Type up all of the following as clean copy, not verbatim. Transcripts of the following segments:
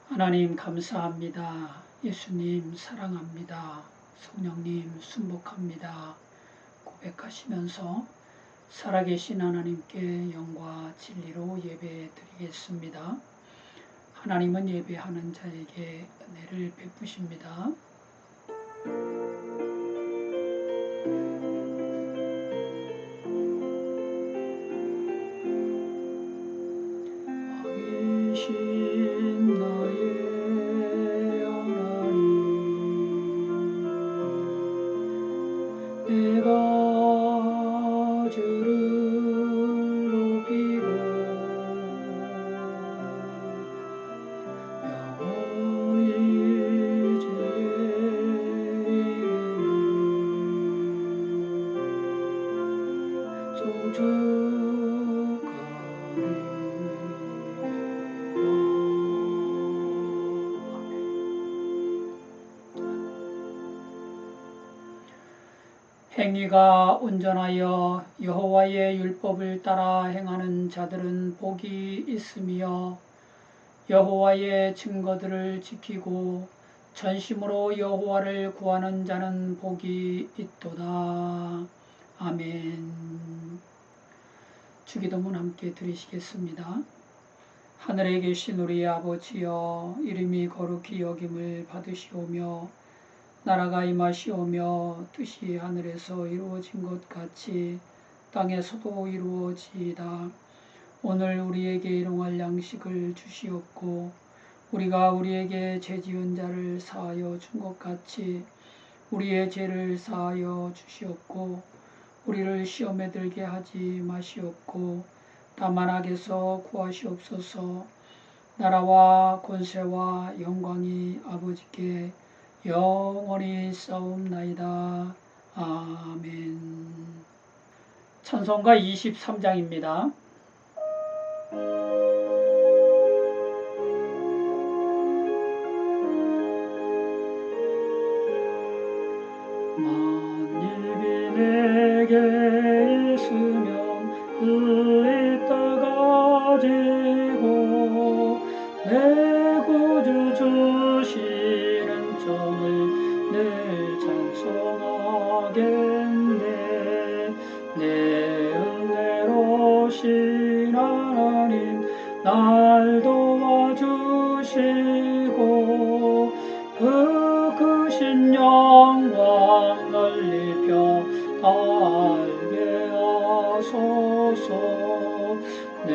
하나님 감사합니다. 예수님 사랑합니다. 성령님 순복합니다. 고백하시면서 살아계신 하나님께 영과 진리로 예배 드리겠습니다. 하나님은 예배하는 자에게 은혜를 베푸십니다. 내가 주를 높이고 영원히 주의 행위가 온전하여 여호와의 율법을 따라 행하는 자들은 복이 있으며 여호와의 증거들을 지키고 전심으로 여호와를 구하는 자는 복이 있도다. 아멘. 주기도문 함께 드리시겠습니다. 하늘에 계신 우리 아버지여, 이름이 거룩히 여김을 받으시오며 나라가 임하시오며 뜻이 하늘에서 이루어진 것 같이 땅에서도 이루어지이다. 오늘 우리에게 일용할 양식을 주시옵고 우리가 우리에게 죄지은 자를 사하여 준 것 같이 우리의 죄를 사하여 주시옵고 우리를 시험에 들게 하지 마시옵고 다만 악에서 구하시옵소서. 나라와 권세와 영광이 아버지께 영원히 싸움나이다. 아멘. 찬송가 23장입니다. 만일이 내게 있으면 그에 따가지고 내 구주 주시는 점을 늘 찬송하겠네. 내 은혜로신 하나님 날 도와주시고 그 크신 영광 넓히며 알게 하소서. 내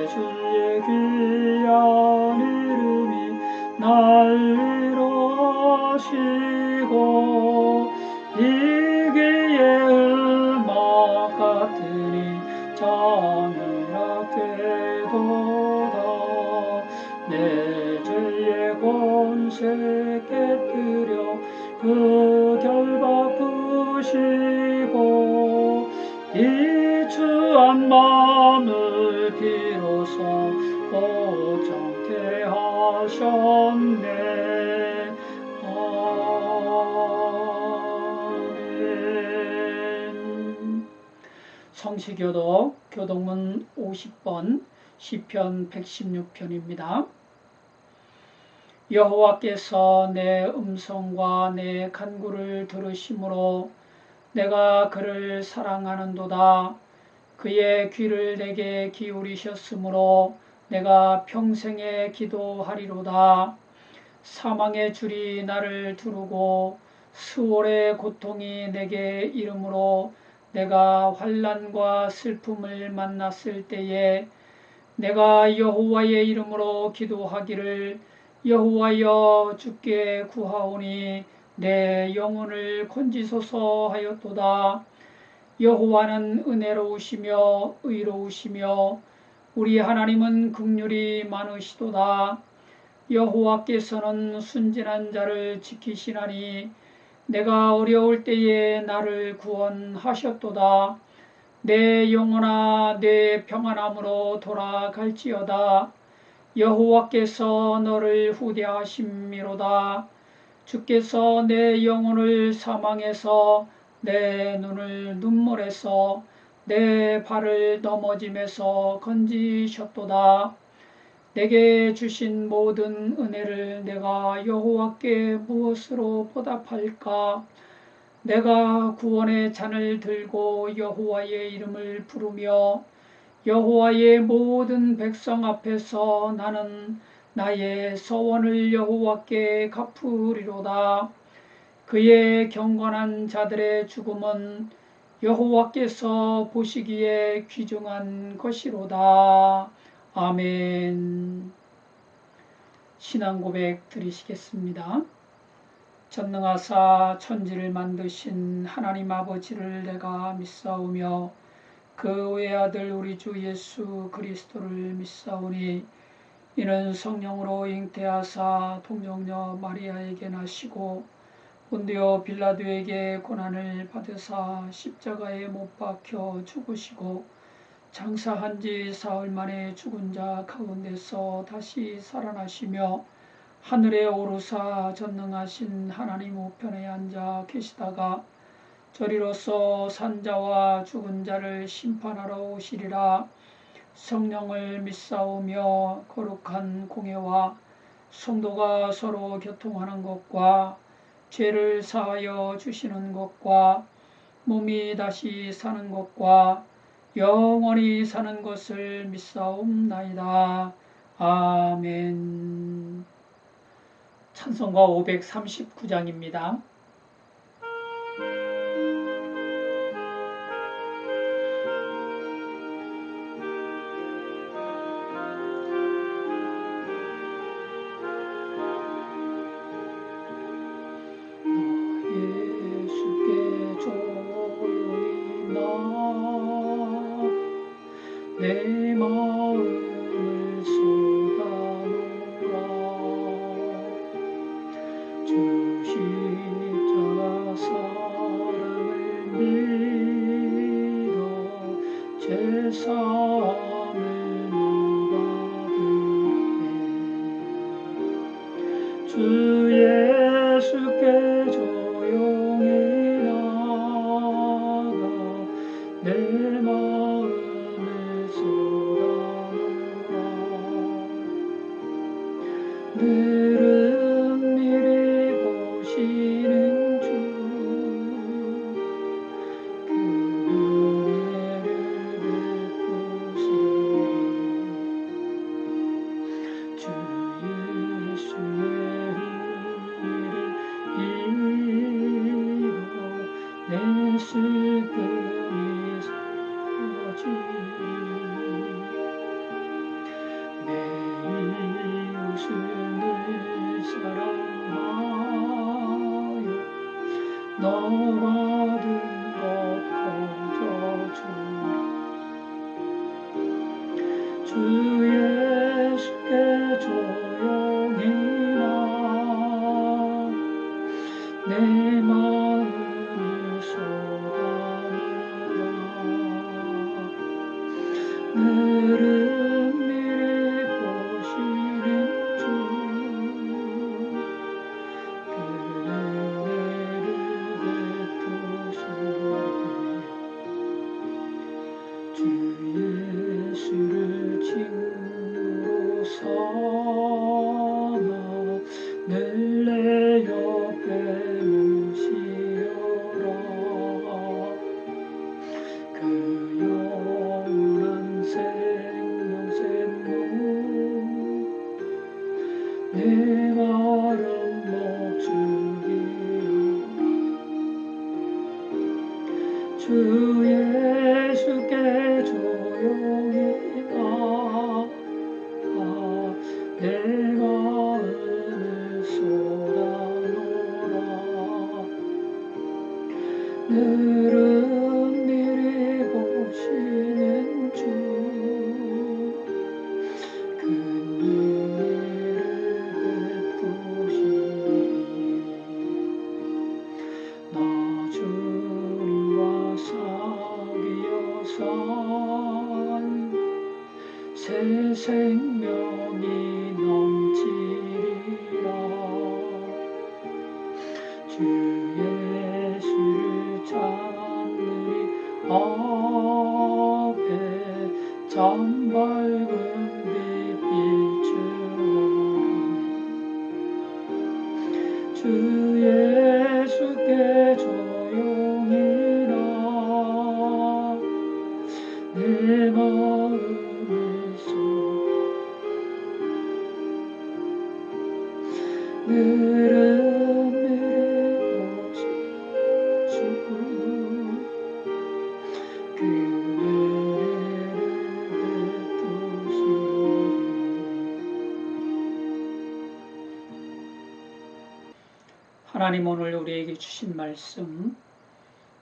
주의 귀한 이름이 날 위로하시고 이기의 음악 같으니 잠이라 되도다. 내 죄의 권세 깨뜨려 그 결 바꾸시고 이 추한 마음을 비로소 보정케 하셨네. 아멘. 성시교독 교독문 50번 시편 116편입니다. 여호와께서 내 음성과 내 간구를 들으심으로 내가 그를 사랑하는도다. 그의 귀를 내게 기울이셨으므로 내가 평생에 기도하리로다. 사망의 줄이 나를 두르고 수월의 고통이 내게 이르므로 내가 환난과 슬픔을 만났을 때에 내가 여호와의 이름으로 기도하기를 여호와여 주께 구하오니 내 영혼을 건지소서 하였도다. 여호와는 은혜로우시며 의로우시며 우리 하나님은 긍휼이 많으시도다. 여호와께서는 순진한 자를 지키시나니 내가 어려울 때에 나를 구원하셨도다. 내 영혼아 내 평안함으로 돌아갈지어다. 여호와께서 너를 후대하심이로다. 주께서 내 영혼을 사망에서 내 눈을 눈물에서 내 발을 넘어짐에서 건지셨도다. 내게 주신 모든 은혜를 내가 여호와께 무엇으로 보답할까? 내가 구원의 잔을 들고 여호와의 이름을 부르며 여호와의 모든 백성 앞에서 나는 나의 서원을 여호와께 갚으리로다. 그의 경건한 자들의 죽음은 여호와께서 보시기에 귀중한 것이로다. 아멘. 신앙 고백 드리시겠습니다. 전능하사 천지를 만드신 하나님 아버지를 내가 믿사오며 그 외아들 우리 주 예수 그리스도를 믿사오니 이는 성령으로 잉태하사 동정녀 마리아에게 나시고 본디오 빌라도에게 고난을 받으사 십자가에 못 박혀 죽으시고 장사한 지 사흘 만에 죽은 자 가운데서 다시 살아나시며 하늘에 오르사 전능하신 하나님 우편에 앉아 계시다가 저리로서 산자와 죽은 자를 심판하러 오시리라. 성령을 믿사오며 거룩한 공예와 성도가 서로 교통하는 것과 죄를 사하여 주시는 것과 몸이 다시 사는 것과 영원히 사는 것을 믿사옵나이다. 아멘. 찬송가 539장입니다. 내 마음을 쏟아놓으라. 주 십자가 사랑을 믿어 죄사함을 받으네. 주 예수께 조용히 나가 내 마음을 쏟아놓으라. 늘은 미리 보시는 주 그 은혜를 베푸시리. 주 예수의 이름 내 슬픔이 사라지리. 내 이웃을 늘 사랑하여 너 받은 것 거저주리. 주 예수께 조용히 내 마음을 쏟아놓으라. 늘은 미리 보시는 주 그 은혜를 베푸시리. 주 예수를 친구로 삼아 늘 내 옆에 모시어라. 그 영원한 생명샘물 내 마른 목줄이여. 주 예수께 조용히 내 마음을 쏟아놓으라. 늘은 미리 보시는 주 그 은혜를 베푸시리. 나 주님과 사귀어 산 새 생명이 넘치리라. 주 예수를 찾으리 앞에 참 밝은 빛 그를 내려보시고 그 은혜를 베푸시리. 하나님 오늘 우리에게 주신 말씀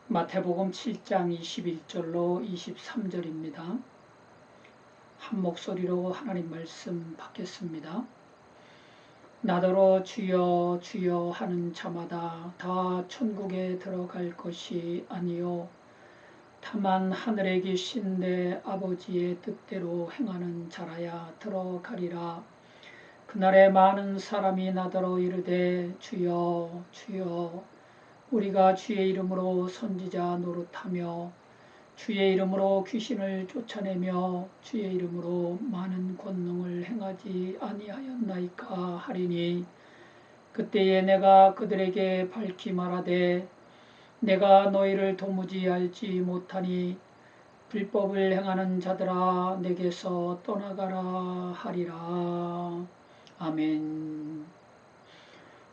마태복음 7장 21절로 23절입니다. 한 목소리로 하나님 말씀 받겠습니다. 나더러 주여 주여 하는 자마다 다 천국에 들어갈 것이 아니요 다만 하늘에 계신 내 아버지의 뜻대로 행하는 자라야 들어가리라. 그날에 많은 사람이 나더러 이르되 주여 주여 우리가 주의 이름으로 선지자 노릇하며 주의 이름으로 귀신을 쫓아내며 주의 이름으로 많은 권능을 행하지 아니하였나이까 하리니 그때에 내가 그들에게 밝히 말하되 내가 너희를 도무지 알지 못하니 불법을 행하는 자들아 내게서 떠나가라 하리라. 아멘.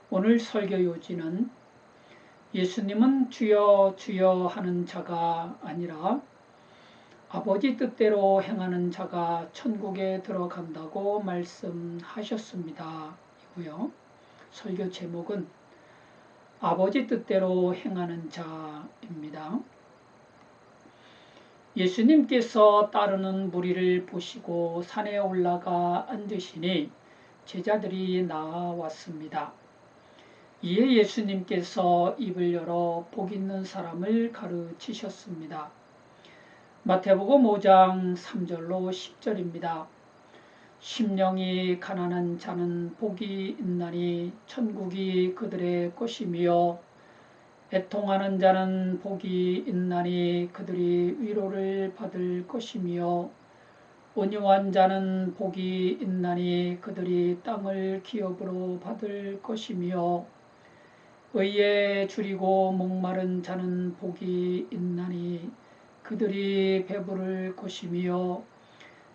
오늘 설교 요지는 예수님은 주여 주여 하는 자가 아니라 아버지 뜻대로 행하는 자가 천국에 들어간다고 말씀하셨습니다. 이고요. 설교 제목은 아버지 뜻대로 행하는 자입니다. 예수님께서 따르는 무리를 보시고 산에 올라가 앉으시니 제자들이 나왔습니다. 이에 예수님께서 입을 열어 복 있는 사람을 가르치셨습니다. 마태복음 5장 3절로 10절입니다. 심령이 가난한 자는 복이 있나니 천국이 그들의 것이며 애통하는 자는 복이 있나니 그들이 위로를 받을 것이며 온유한 자는 복이 있나니 그들이 땅을 기업으로 받을 것이며 의에 줄이고 목마른 자는 복이 있나니 그들이 배부를 것이며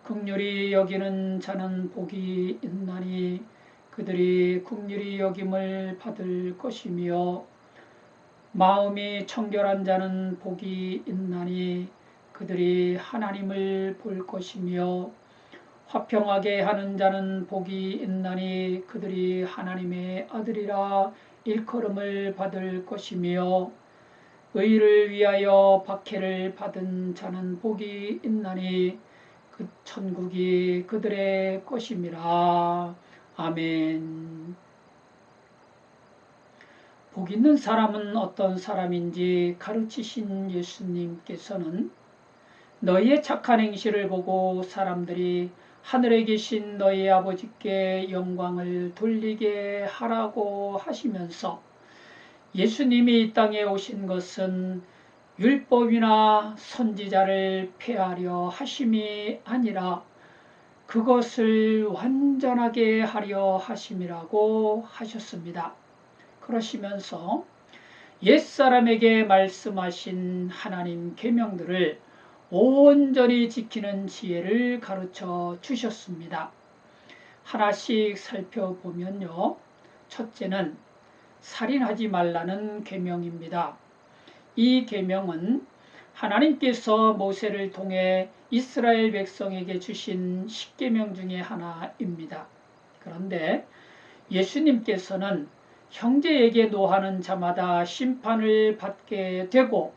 긍휼히 여기는 자는 복이 있나니 그들이 긍휼히 여김을 받을 것이며 마음이 청결한 자는 복이 있나니 그들이 하나님을 볼 것이며 화평하게 하는 자는 복이 있나니 그들이 하나님의 아들이라 일컬음을 받을 것이며 의를 위하여 박해를 받은 자는 복이 있나니 그 천국이 그들의 것임이라. 아멘. 복 있는 사람은 어떤 사람인지 가르치신 예수님께서는 너희의 착한 행실을 보고 사람들이 하늘에 계신 너희 아버지께 영광을 돌리게 하라고 하시면서 예수님이 이 땅에 오신 것은 율법이나 선지자를 폐하려 하심이 아니라 그것을 완전하게 하려 하심이라고 하셨습니다. 그러시면서 옛사람에게 말씀하신 하나님 계명들을 온전히 지키는 지혜를 가르쳐 주셨습니다. 하나씩 살펴보면요. 첫째는 살인하지 말라는 계명입니다. 이 계명은 하나님께서 모세를 통해 이스라엘 백성에게 주신 10계명 중에 하나입니다. 그런데 예수님께서는 형제에게 노하는 자마다 심판을 받게 되고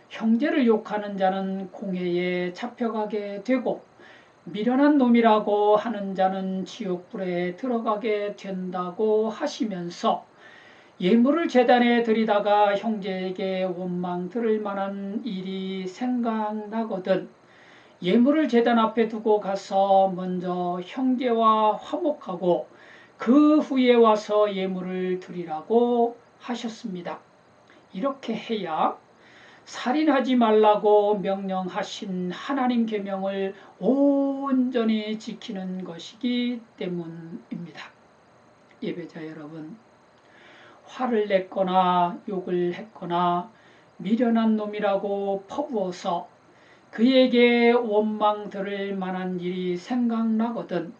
형제를 욕하는 자는 공회에 잡혀가게 되고 미련한 놈이라고 하는 자는 지옥불에 들어가게 된다고 하시면서 예물을 제단에 드리다가 형제에게 원망 들을 만한 일이 생각나거든 예물을 제단 앞에 두고 가서 먼저 형제와 화목하고 그 후에 와서 예물을 드리라고 하셨습니다. 이렇게 해야 살인하지 말라고 명령하신 하나님 계명을 온전히 지키는 것이기 때문입니다. 예배자 여러분, 화를 냈거나 욕을 했거나 미련한 놈이라고 퍼부어서 그에게 원망 들을 만한 일이 생각나거든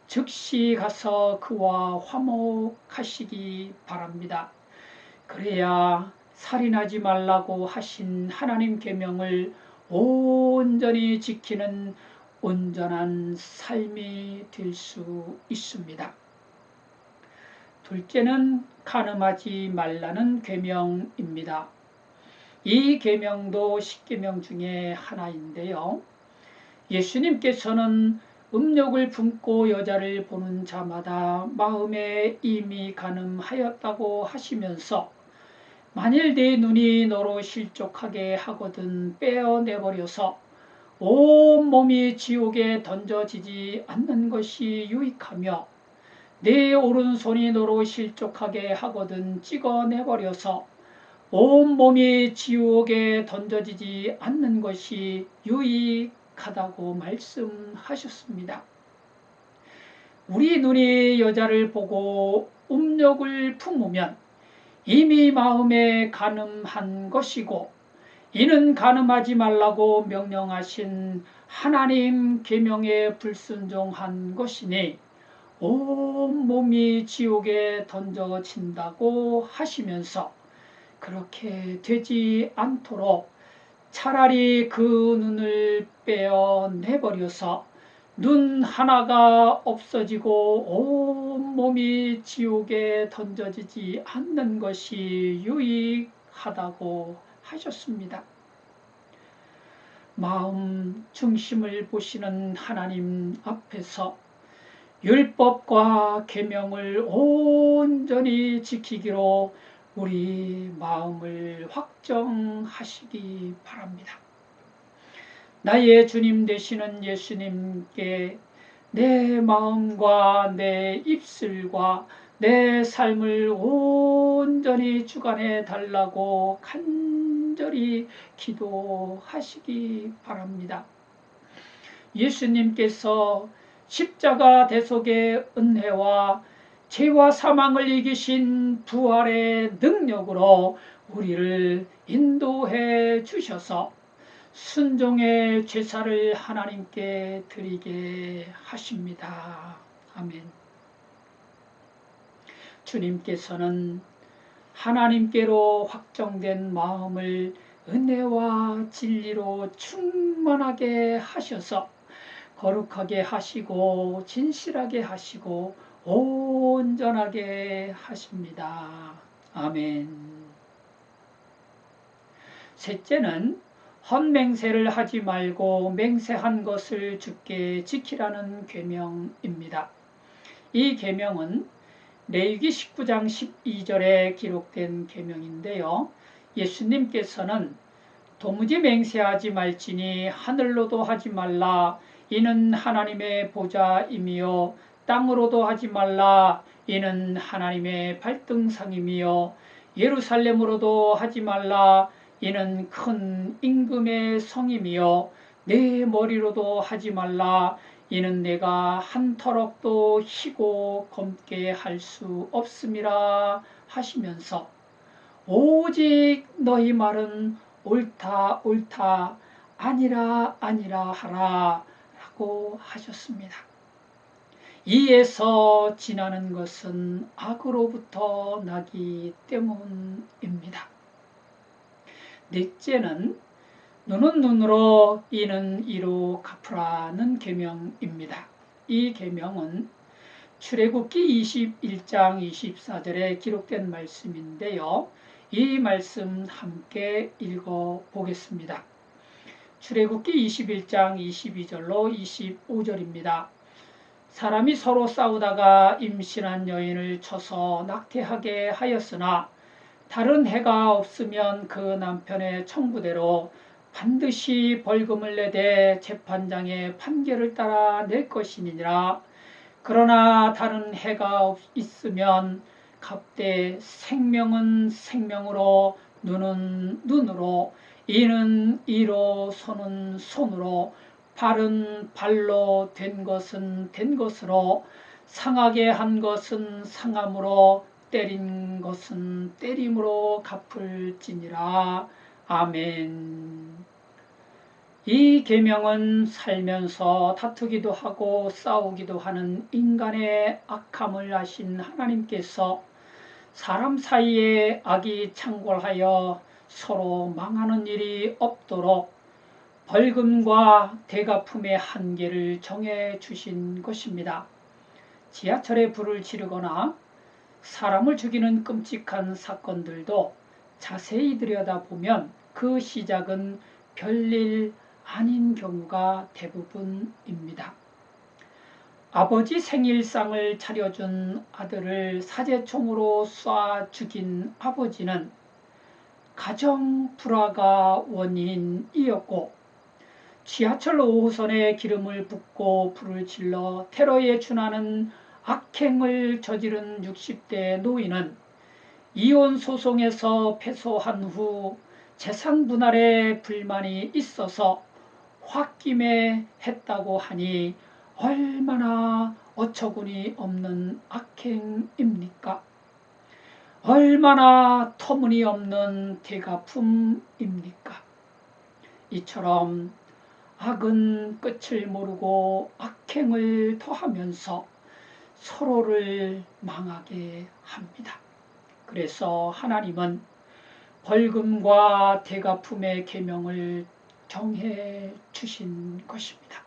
즉시 가서 그와 화목하시기 바랍니다. 그래야 살인하지 말라고 하신 하나님 계명을 온전히 지키는 온전한 삶이 될 수 있습니다. 둘째는 간음하지 말라는 계명입니다. 이 계명도 10계명 중에 하나인데요. 예수님께서는 음욕을 품고 여자를 보는 자마다 마음에 이미 간음하였다고 하시면서 만일 네 눈이 너로 실족하게 하거든 빼어내버려서 온몸이 지옥에 던져지지 않는 것이 유익하며 네 오른손이 너로 실족하게 하거든 찍어내버려서 온몸이 지옥에 던져지지 않는 것이 유익하다고 말씀하셨습니다. 우리 눈이 여자를 보고 음욕을 품으면 이미 마음에 간음한 것이고 이는 간음하지 말라고 명령하신 하나님 계명에 불순종한 것이니 온몸이 지옥에 던져진다고 하시면서 그렇게 되지 않도록 차라리 그 눈을 빼어내버려서 눈 하나가 없어지고 온몸이 지옥에 던져지지 않는 것이 유익하다고 하셨습니다. 마음 중심을 보시는 하나님 앞에서 율법과 계명을 온전히 지키기로 우리 마음을 확정하시기 바랍니다. 나의 주님 되시는 예수님께 내 마음과 내 입술과 내 삶을 온전히 주관해 달라고 간절히 기도하시기 바랍니다. 예수님께서 십자가 대속의 은혜와 죄와 사망을 이기신 부활의 능력으로 우리를 인도해 주셔서 순종의 제사를 하나님께 드리게 하십니다. 아멘. 주님께서는 하나님께로 확정된 마음을 은혜와 진리로 충만하게 하셔서 거룩하게 하시고 진실하게 하시고 온전하게 하십니다. 아멘. 셋째는 헛맹세를 하지 말고 맹세한 것을 주께 지키라는 계명입니다. 이 계명은 레위기 19장 12절에 기록된 계명인데요. 예수님께서는 도무지 맹세하지 말지니 하늘로도 하지 말라 이는 하나님의 보좌이며 땅으로도 하지 말라 이는 하나님의 발등상이며 예루살렘으로도 하지 말라 이는 큰 임금의 성이며 내 머리로도 하지 말라 이는 내가 한 터럭도 희고 검게 할 수 없음이라 하시면서 오직 너희 말은 옳다 옳다 아니라 아니라 하라 라고 하셨습니다. 이에서 지나는 것은 악으로부터 나기 때문입니다. 넷째는 눈은 눈으로 이는 이로 갚으라는 계명입니다. 이 계명은 출애굽기 21장 24절에 기록된 말씀인데요. 이 말씀 함께 읽어보겠습니다. 출애굽기 21장 22절로 25절입니다. 사람이 서로 싸우다가 임신한 여인을 쳐서 낙태하게 하였으나 다른 해가 없으면 그 남편의 청구대로 반드시 벌금을 내되 재판장의 판결을 따라 낼 것이니라. 그러나 다른 해가 있으면 갑대 생명은 생명으로 눈은 눈으로 이는 이로 손은 손으로 발은 발로 된 것은 된 것으로 상하게 한 것은 상함으로 때린 것은 때림으로 갚을지니라. 아멘. 이 계명은 살면서 다투기도 하고 싸우기도 하는 인간의 악함을 아신 하나님께서 사람 사이에 악이 창궐하여 서로 망하는 일이 없도록 벌금과 대가품의 한계를 정해 주신 것입니다. 지하철에 불을 지르거나 사람을 죽이는 끔찍한 사건들도 자세히 들여다보면 그 시작은 별일 아닌 경우가 대부분입니다. 아버지 생일상을 차려준 아들을 사제총으로 쏴 죽인 아버지는 가정 불화가 원인이었고, 지하철 5호선에 기름을 붓고 불을 질러 테러에 준하는 악행을 저지른 60대 노인은 이혼 소송에서 패소한 후 재산 분할에 불만이 있어서 홧김에 했다고 하니 얼마나 어처구니 없는 악행입니까? 얼마나 터무니없는 대가품입니까? 이처럼 악은 끝을 모르고 악행을 더하면서 서로를 망하게 합니다. 그래서 하나님은 벌금과 대가품의 계명을 정해 주신 것입니다.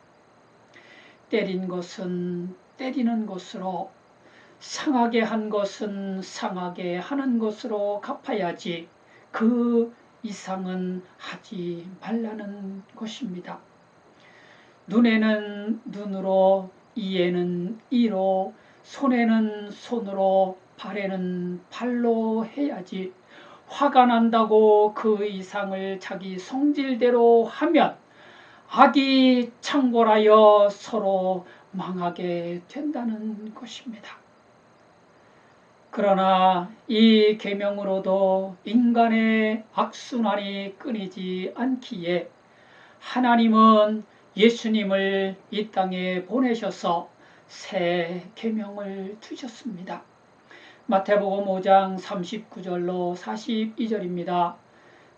때린 것은 때리는 것으로, 상하게 한 것은 상하게 하는 것으로 갚아야지 그 이상은 하지 말라는 것입니다. 눈에는 눈으로, 이에는 이로, 손에는 손으로, 발에는 발로 해야지 화가 난다고 그 이상을 자기 성질대로 하면 악이 창궐하여 서로 망하게 된다는 것입니다. 그러나 이 계명으로도 인간의 악순환이 끊이지 않기에 하나님은 예수님을 이 땅에 보내셔서 새 계명을 주셨습니다. 마태복음 5장 39절로 42절입니다.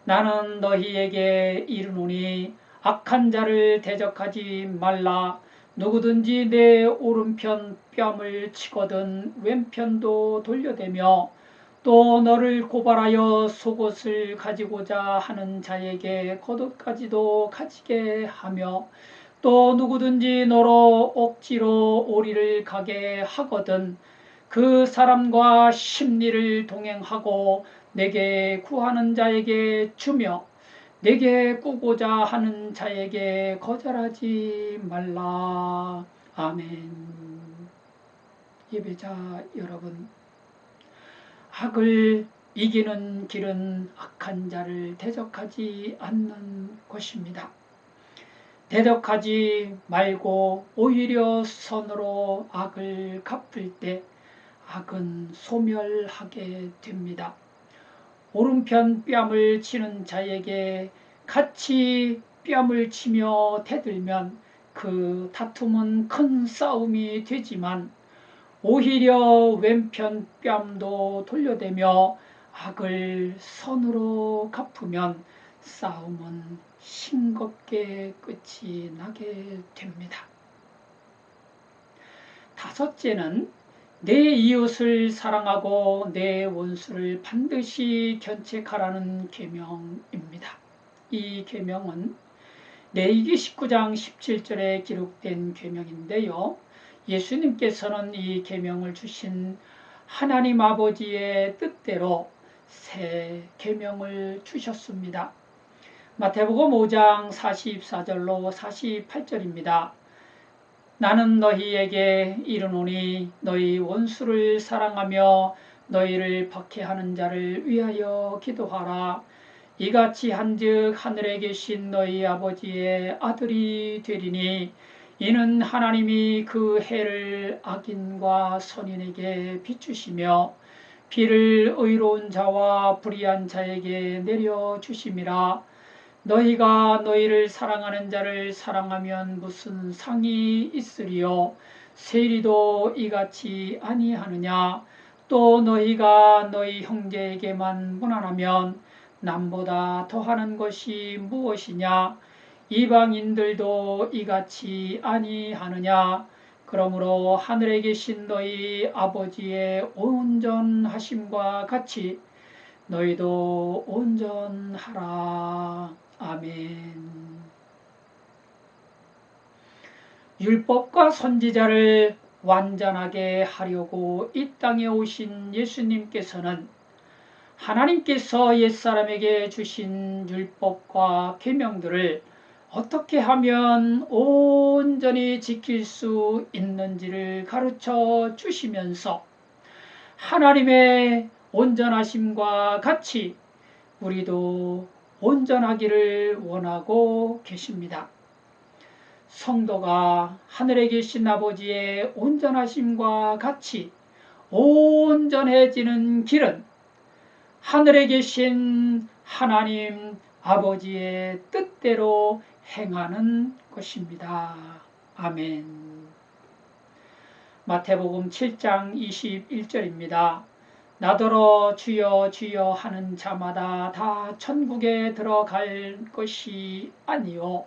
나는 너희에게 이르노니 악한 자를 대적하지 말라. 누구든지 내 오른편 뺨을 치거든 왼편도 돌려대며 또 너를 고발하여 속옷을 가지고자 하는 자에게 겉옷까지도 가지게 하며 또 누구든지 너로 억지로 오리를 가게 하거든 그 사람과 심리를 동행하고 내게 구하는 자에게 주며 내게 꾸고자 하는 자에게 거절하지 말라. 아멘. 예배자 여러분, 악을 이기는 길은 악한 자를 대적하지 않는 것입니다. 대적하지 말고 오히려 선으로 악을 갚을 때 악은 소멸하게 됩니다. 오른편 뺨을 치는 자에게 같이 뺨을 치며 대들면 그 다툼은 큰 싸움이 되지만 오히려 왼편 뺨도 돌려대며 악을 선으로 갚으면 싸움은 싱겁게 끝이 나게 됩니다. 다섯째는 내 이웃을 사랑하고 내 원수를 반드시 견책하라는 계명입니다. 이 계명은 레위기 19장 17절에 기록된 계명인데요. 예수님께서는 이 계명을 주신 하나님 아버지의 뜻대로 새 계명을 주셨습니다. 마태복음 5장 44절로 48절입니다. 나는 너희에게 이르노니 너희 원수를 사랑하며 너희를 박해하는 자를 위하여 기도하라. 이같이 한즉 하늘에 계신 너희 아버지의 아들이 되리니 이는 하나님이 그 해를 악인과 선인에게 비추시며 비를 의로운 자와 불의한 자에게 내려주심이라. 너희가 너희를 사랑하는 자를 사랑하면 무슨 상이 있으리요? 세리도 이같이 아니하느냐? 또 너희가 너희 형제에게만 무난하면 남보다 더하는 것이 무엇이냐? 이방인들도 이같이 아니하느냐. 그러므로 하늘에 계신 너희 아버지의 온전하심과 같이 너희도 온전하라. 아멘. 율법과 선지자를 완전하게 하려고 이 땅에 오신 예수님께서는 하나님께서 옛사람에게 주신 율법과 계명들을 어떻게 하면 온전히 지킬 수 있는지를 가르쳐 주시면서 하나님의 온전하심과 같이 우리도 온전하기를 원하고 계십니다. 성도가 하늘에 계신 아버지의 온전하심과 같이 온전해지는 길은 하늘에 계신 하나님 아버지의 뜻대로 행하는 것입니다. 아멘. 마태복음 7장 21절입니다. 나더러 주여 주여 하는 자마다 다 천국에 들어갈 것이 아니요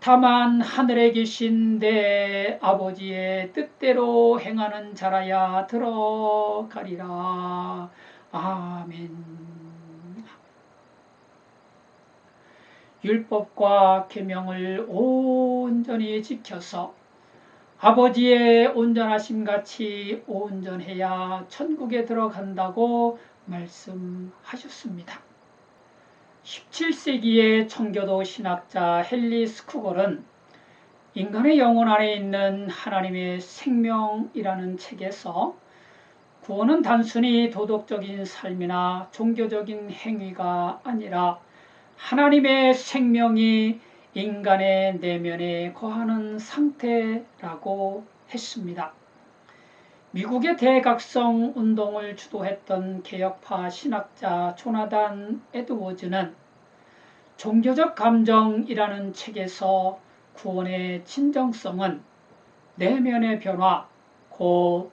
다만 하늘에 계신 내 아버지의 뜻대로 행하는 자라야 들어가리라. 아멘. 율법과 계명을 온전히 지켜서 아버지의 온전하심 같이 온전해야 천국에 들어간다고 말씀하셨습니다. 17세기의 청교도 신학자 헨리 스쿠걸은 인간의 영혼 안에 있는 하나님의 생명이라는 책에서 구원은 단순히 도덕적인 삶이나 종교적인 행위가 아니라 하나님의 생명이 인간의 내면에 거하는 상태라고 했습니다. 미국의 대각성 운동을 주도했던 개혁파 신학자 조나단 에드워즈는 종교적 감정이라는 책에서 구원의 진정성은 내면의 변화, 곧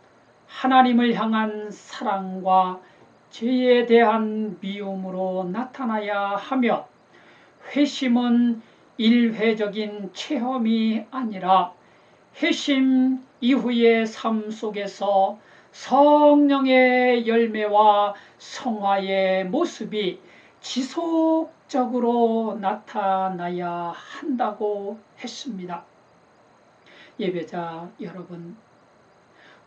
하나님을 향한 사랑과 죄에 대한 미움으로 나타나야 하며, 회심은 일회적인 체험이 아니라 회심 이후의 삶 속에서 성령의 열매와 성화의 모습이 지속적으로 나타나야 한다고 했습니다. 예배자 여러분,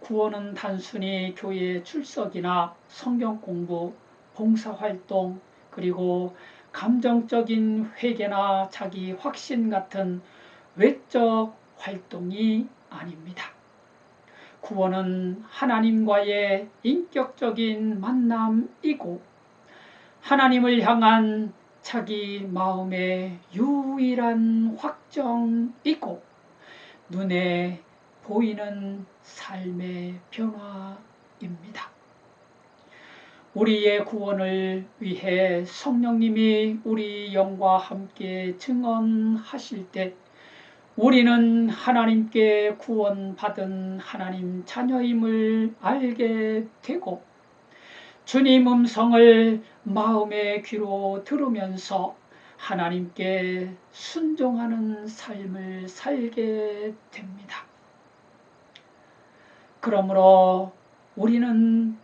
구원은 단순히 교회 출석이나 성경 공부, 봉사활동, 그리고 감정적인 회개나 자기 확신 같은 외적 활동이 아닙니다. 구원은 하나님과의 인격적인 만남이고 하나님을 향한 자기 마음의 유일한 확정이고 눈에 보이는 삶의 변화입니다. 우리의 구원을 위해 성령님이 우리 영과 함께 증언하실 때 우리는 하나님께 구원받은 하나님 자녀임을 알게 되고 주님 음성을 마음의 귀로 들으면서 하나님께 순종하는 삶을 살게 됩니다. 그러므로 우리는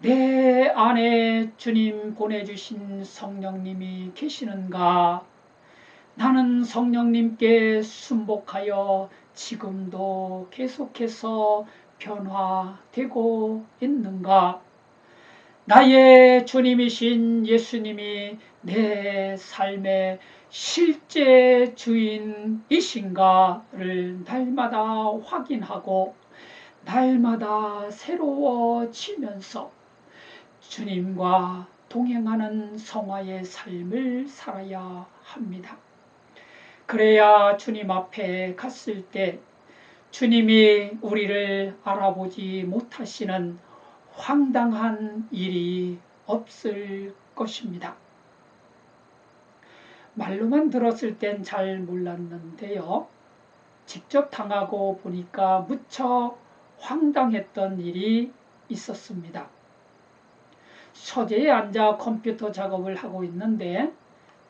내 안에 주님 보내주신 성령님이 계시는가? 나는 성령님께 순복하여 지금도 계속해서 변화되고 있는가? 나의 주님이신 예수님이 내 삶의 실제 주인이신가를 날마다 확인하고 날마다 새로워지면서 주님과 동행하는 성화의 삶을 살아야 합니다. 그래야 주님 앞에 갔을 때 주님이 우리를 알아보지 못하시는 황당한 일이 없을 것입니다. 말로만 들었을 땐 잘 몰랐는데요. 직접 당하고 보니까 무척 황당했던 일이 있었습니다. 서재에 앉아 컴퓨터 작업을 하고 있는데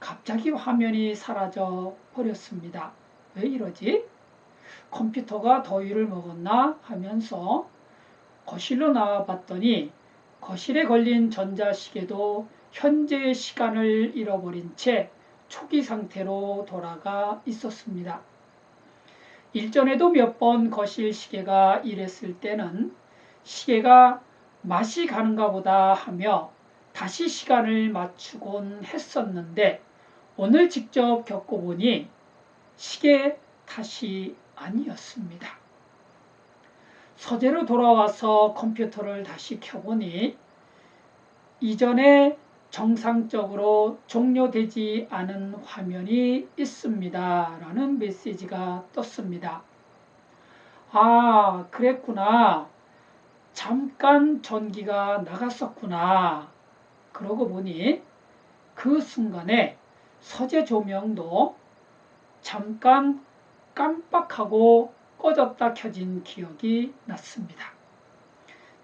갑자기 화면이 사라져 버렸습니다. 왜 이러지? 컴퓨터가 더위를 먹었나 하면서 거실로 나와 봤더니 거실에 걸린 전자시계도 현재의 시간을 잃어버린 채 초기 상태로 돌아가 있었습니다. 일전에도 몇 번 거실 시계가 이랬을 때는 시계가 맛이 가는가 보다 하며 다시 시간을 맞추곤 했었는데 오늘 직접 겪어보니 시계 탓이 아니었습니다. 서재로 돌아와서 컴퓨터를 다시 켜보니 이전에 정상적으로 종료되지 않은 화면이 있습니다. 라는 메시지가 떴습니다. 아, 그랬구나. 잠깐 전기가 나갔었구나. 그러고 보니 그 순간에 서재 조명도 잠깐 깜빡하고 꺼졌다 켜진 기억이 났습니다.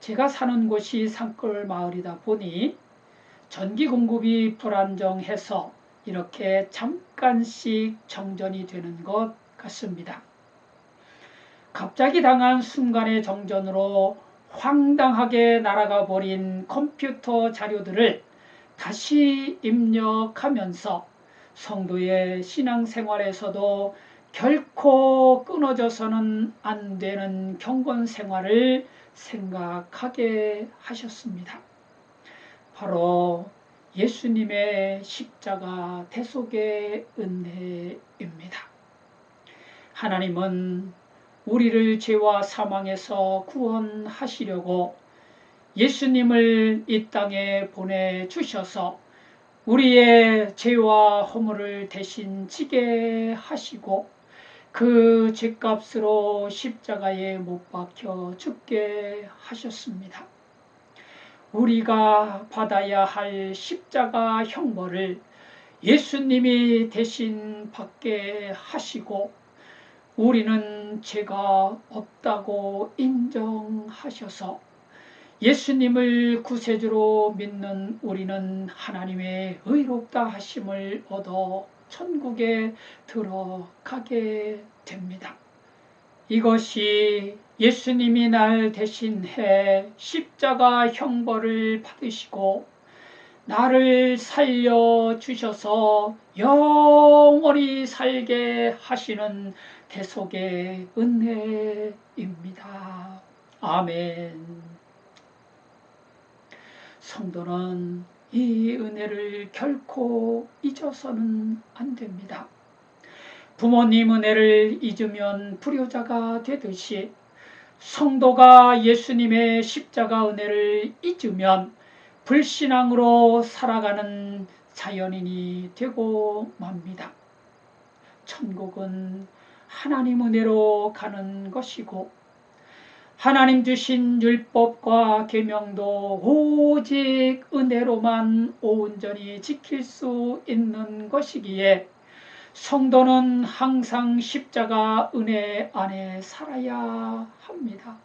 제가 사는 곳이 산골 마을이다 보니 전기 공급이 불안정해서 이렇게 잠깐씩 정전이 되는 것 같습니다. 갑자기 당한 순간의 정전으로 황당하게 날아가 버린 컴퓨터 자료들을 다시 입력하면서 성도의 신앙생활에서도 결코 끊어져서는 안 되는 경건 생활을 생각하게 하셨습니다. 바로 예수님의 십자가 대속의 은혜입니다. 하나님은 우리를 죄와 사망에서 구원하시려고 예수님을 이 땅에 보내주셔서 우리의 죄와 허물을 대신 지게 하시고 그 죄값으로 십자가에 못 박혀 죽게 하셨습니다. 우리가 받아야 할 십자가 형벌을 예수님이 대신 받게 하시고 우리는 죄가 없다고 인정하셔서 예수님을 구세주로 믿는 우리는 하나님의 의롭다 하심을 얻어 천국에 들어가게 됩니다. 이것이 예수님이 날 대신해 십자가 형벌을 받으시고 나를 살려주셔서 영원히 살게 하시는 대속의 은혜입니다. 아멘. 성도는 이 은혜를 결코 잊어서는 안 됩니다. 부모님 은혜를 잊으면 불효자가 되듯이 성도가 예수님의 십자가 은혜를 잊으면 불신앙으로 살아가는 자연인이 되고 맙니다. 천국은 하나님 은혜로 가는 것이고 하나님 주신 율법과 계명도 오직 은혜로만 온전히 지킬 수 있는 것이기에 성도는 항상 십자가 은혜 안에 살아야 합니다.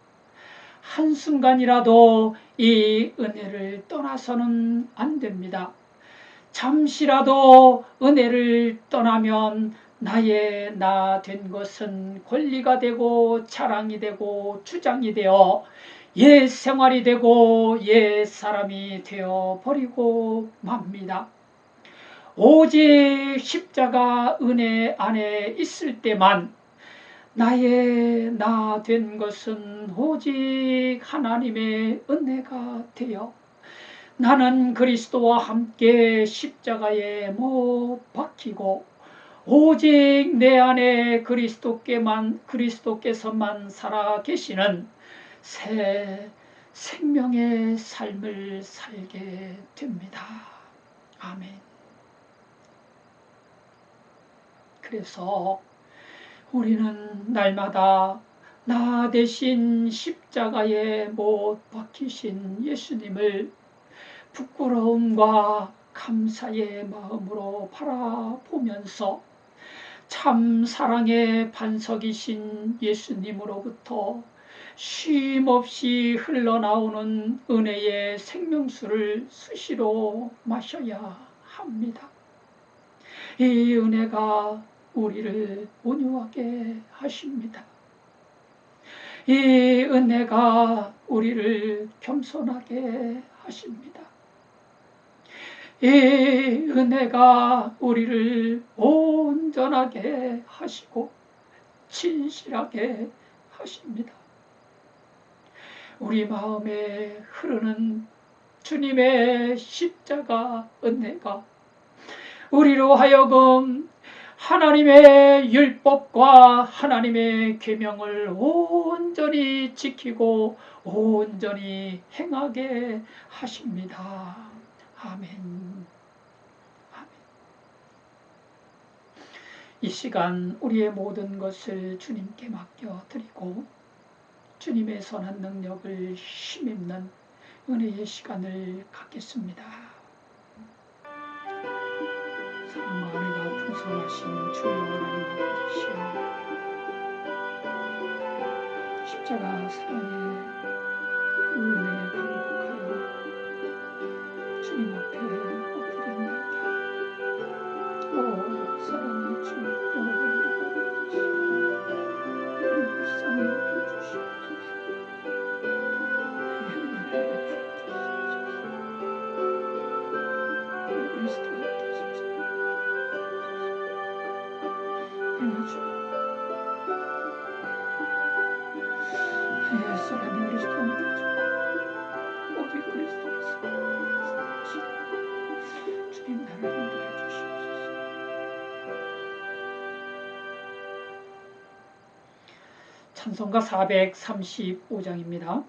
한순간이라도 이 은혜를 떠나서는 안 됩니다. 잠시라도 은혜를 떠나면 나의 나 된 것은 권리가 되고 자랑이 되고 주장이 되어 옛 생활이 되고 옛 사람이 되어 버리고 맙니다. 오직 십자가 은혜 안에 있을 때만 나의 나 된 것은 오직 하나님의 은혜가 되어 나는 그리스도와 함께 십자가에 못 박히고 오직 내 안에 그리스도께서만 살아 계시는 새 생명의 삶을 살게 됩니다. 아멘. 그래서 우리는 날마다 나 대신 십자가에 못 박히신 예수님을 부끄러움과 감사의 마음으로 바라보면서 참 사랑의 반석이신 예수님으로부터 쉼없이 흘러나오는 은혜의 생명수를 수시로 마셔야 합니다. 이 은혜가 우리를 온유하게 하십니다. 이 은혜가 우리를 겸손하게 하십니다. 이 은혜가 우리를 온전하게 하시고 진실하게 하십니다. 우리 마음에 흐르는 주님의 십자가 은혜가 우리로 하여금 하나님의 율법과 하나님의 계명을 온전히 지키고 온전히 행하게 하십니다. 아멘. 아멘. 이 시간 우리의 모든 것을 주님께 맡겨드리고 주님의 선한 능력을 힘입는 은혜의 시간을 갖겠습니다. 사랑과 은혜가 풍성하신 주여 하나님 아버지시여, 십자가 사랑의 그 은혜에 감격하여 주님 앞에 엎드렸나이다. 오 사랑의 주 영원히 아버지시여, 우리 불쌍히 여겨주시옵소서. 내 은혜를 베풀어 주시옵소서. 우리 그리스도의 사람이 그리스도 함께 주고 오직 그리스도께서 주님 나를 인도해 주시옵소서. 찬송가 435장입니다.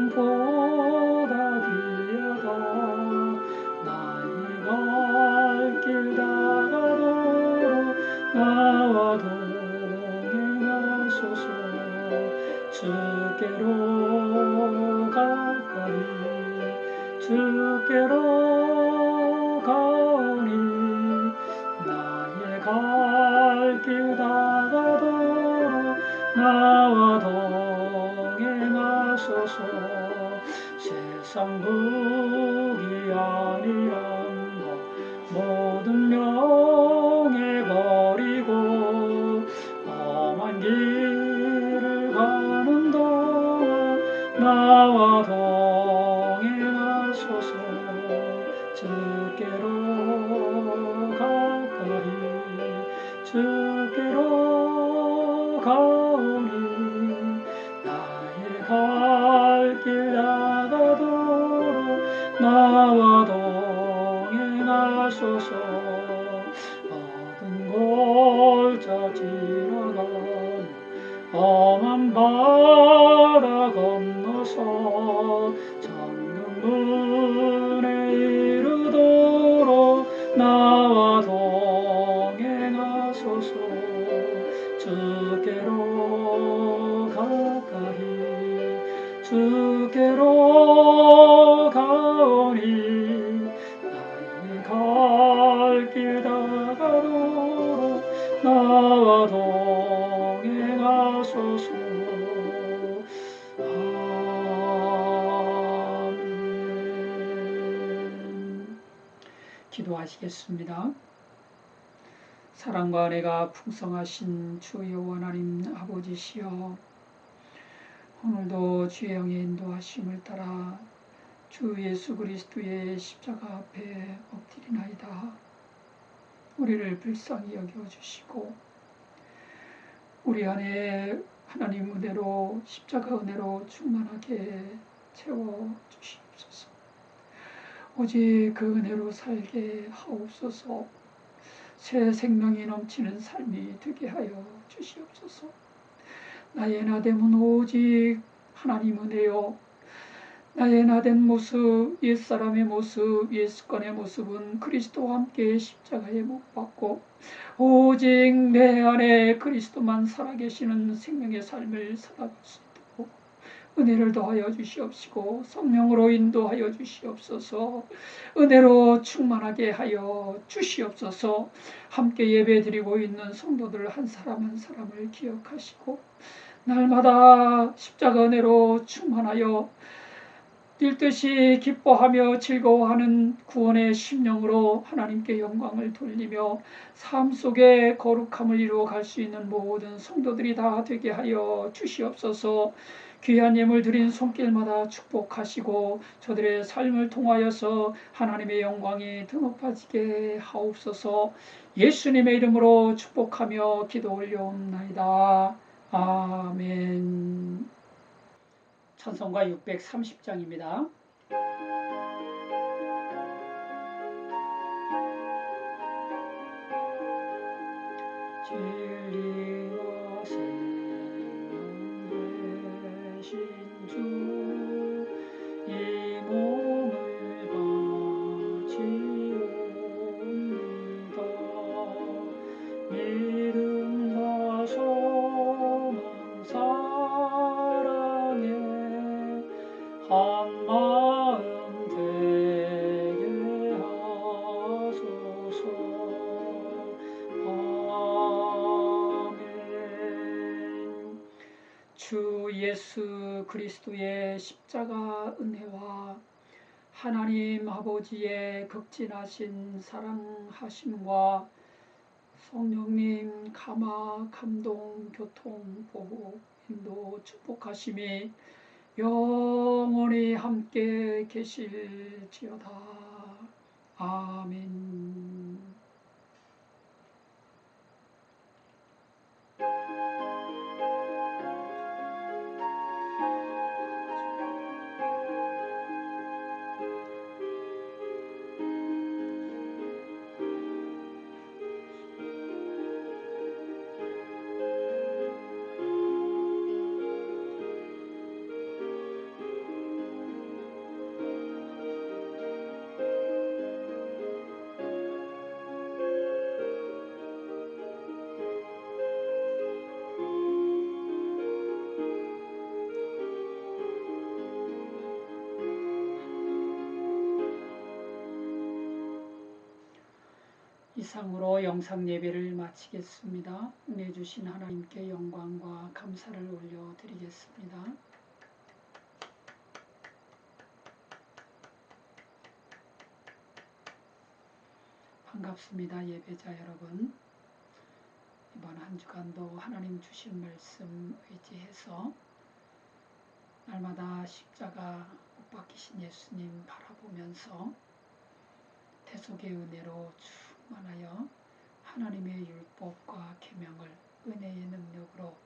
생명보다 귀하다. 나의 갈 길 다가도록 나와 동행하소서. 주께로 가까이 주께로 가오니 나의 갈 길 다가도록 나와 동행하소서. 세상 북이 아니란 것 모든 명예버리고 험한 길을 가는 동안 나와 동행하소서. 주께로 가까이 주께로 가오니 나의 갈 길 다가도록 나와 동행하소서. 어두운 골짜 지나가며 험한 바다 건너서 정금문에 이르도록 나와 동행하소서. 주께로 가까이 주께로 가오니 나의 갈 길 다가도록 나와 동행하소서. 아멘. 기도하시겠습니다. 사랑과 은혜가 풍성하신 주 여호와 하나님 아버지시여, 오늘도 주의 영의 인도하심을 따라 주 예수 그리스도의 십자가 앞에 엎드리나이다. 우리를 불쌍히 여겨주시고 우리 안에 하나님 은혜로 십자가 은혜로 충만하게 채워주시옵소서. 오직 그 은혜로 살게 하옵소서. 새 생명이 넘치는 삶이 되게 하여 주시옵소서. 나의 나됨은 오직 하나님 은혜요, 나의 나된 모습, 옛사람의 모습, 옛습관의 모습은 그리스도와 함께 십자가에 못 박고 오직 내 안에 그리스도만 살아계시는 생명의 삶을 살아갈 수 있도록 은혜를 더하여 주시옵시고 성령으로 인도하여 주시옵소서. 은혜로 충만하게 하여 주시옵소서. 함께 예배드리고 있는 성도들 한 사람 한 사람을 기억하시고 날마다 십자가 은혜로 충만하여 뛸 듯이 기뻐하며 즐거워하는 구원의 심령으로 하나님께 영광을 돌리며 삶 속에 거룩함을 이루어 갈 수 있는 모든 성도들이 다 되게 하여 주시옵소서. 귀한 예물 드린 손길마다 축복하시고 저들의 삶을 통하여서 하나님의 영광이 더 높아지게 하옵소서. 예수님의 이름으로 축복하며 기도 올려옵나이다. 아멘. 찬송가 630장입니다. 진리와 생명 되신 주, 이 몸을 바치옵니다. 믿음과 소망 사랑에 한 마음 되게 하소서. 아멘. 주 예수 그리스도의 십자가 은혜와 하나님 아버지의 극진하신 사랑하심과 성령님 감화, 감동, 교통, 보호, 인도, 축복하심이 영원히 함께 계실지어다. 아멘. 이상으로 영상 예배를 마치겠습니다. 은혜 주신 하나님께 영광과 감사를 올려드리겠습니다. 반갑습니다. 예배자 여러분. 이번 한 주간도 하나님 주신 말씀 의지해서 날마다 십자가 못 박히신 예수님 바라보면서 대속의 은혜로 충만하여 하나님의 율법과 계명을 은혜의 능력으로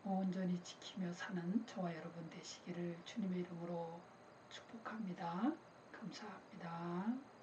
온전히 지키며 사는 저와 여러분 되시기를 주님의 이름으로 축복합니다. 감사합니다.